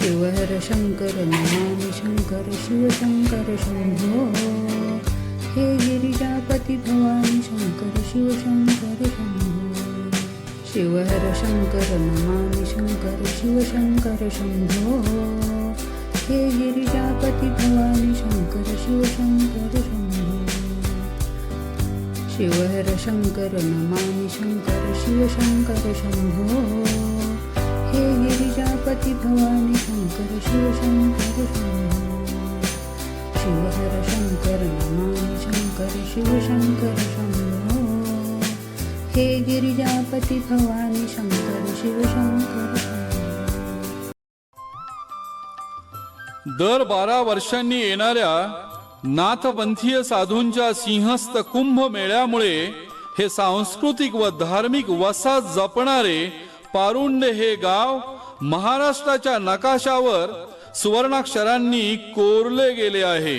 शिवहर शंकर नमामि शंकर शिवशंकर शंभो हे गिरिजापती भवानी शंकर शिवशंकर शंभो शिवहर शंकर नमामि शंकर शिवशंकर शंभो हे गिरिजापती भवानी शंकर शिवशंकर शंभो शिवहर शंकर नमामि शंकर शिवशंकर शंभो हे गिरिजापती भवानी शंकर शिवशंकर शंभो शिवहर शंकर नमामि शंकर शिवशंकर शंभो हे गिरिजापती भवानी शंकर शिवशंकर शंभो. दर 12 वर्षांनी येणाऱ्या नाथपंथीय साधूंच्या सिंहस्थ कुंभ मेळ्यामुळे हे सांस्कृतिक व धार्मिक वसा जपणारे पारुंडे हे गाव महाराष्ट्राच्या नकाशावर सुवर्णाक्षरांनी कोरले गेले आहे.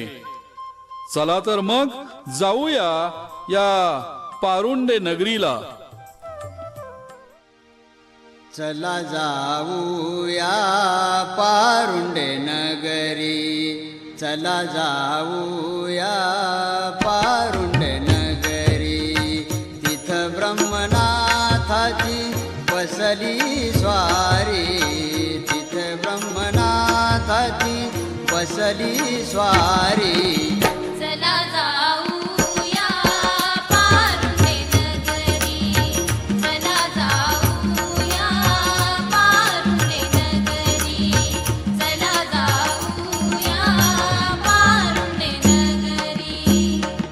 चला तर मग जाऊया या पारुंडे नगरीला. चला जाऊया पारुंडे नगरी, चला जाऊया पारुंडे नगरी. तिथं ब्रह्मनाथाची बसली स्वारी, तिथं ब्रह्मनाथाची बसली स्वारी. चला जाऊया पारुंडे नगरी, चला जाऊया पारुंडे नगरी, चला जाऊया पारुंडे नगरी.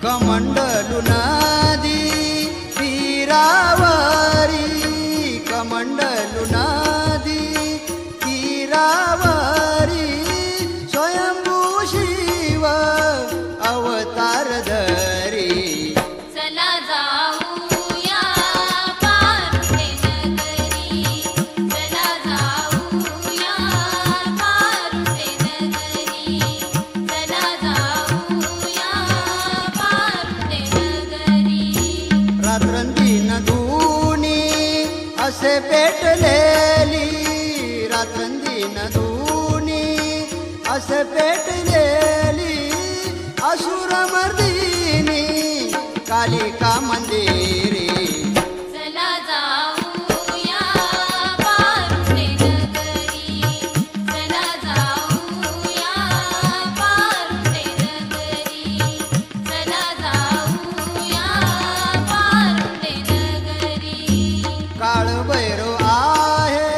कमंडलू नदी तीरावरी, कमंडलू नदी तीरावरी स्वयंभू शिव अवतार धरी. चला जाऊया पारुंडे नगरी, चला जाऊया पारुंडे नगरी, चला जाऊया पारुंडे नगरी. रात्रंदिन धुनी असे पेटलेली, रात्रंदिन धुनी असे पेटलेली असुरमर्दिनी कालिका मंदिरी. चला जाऊया पारुंडे नगरी, चला जाऊया पारुंडे नगरी, चला जाऊया पारुंडे नगरी. काळ भैरव आहे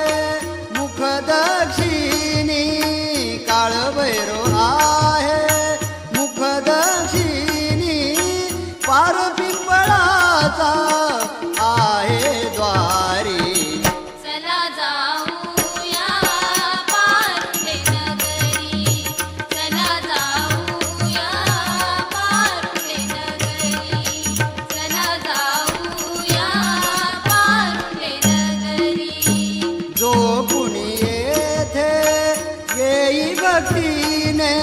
मुख दक्षिणी, काळ भैरव आहे मुख दक्षिणी. पार पिंपळाचा आहे द्वारी. चला जाऊया पारुंडे नगरी, चला जाऊया पारुंडे नगरी, चला जाऊया पारुंडे नगरी. जो कुणी येथे येई भक्तीने,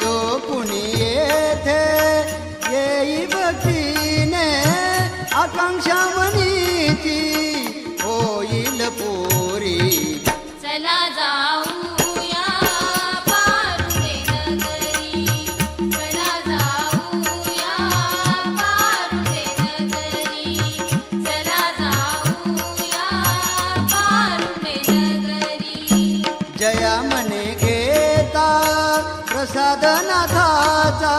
जो कुणी येथे येई भक्तीने आकांक्षा मनीची होईल पुरी. चला जाऊया पारुंडे नगरी, चला जाऊया पारुंडे नगरी, चला जाऊया पारुंडे नगरी. जया म्हणे घेता प्रसाद नाथाचा,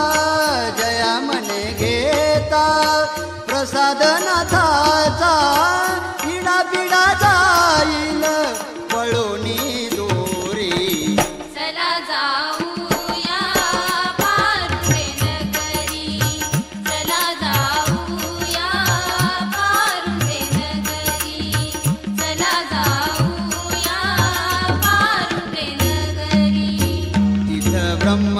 जया म्हणे घेता प्रसाद नाथाचा. पिढा पिढा जाईल पळोनी दूरी. चला जाऊया पारुंडे नगरी, चला जाऊया पारुंडे नगरी, चला जाऊया पारुंडे नगरी. तिथं ब्रह्म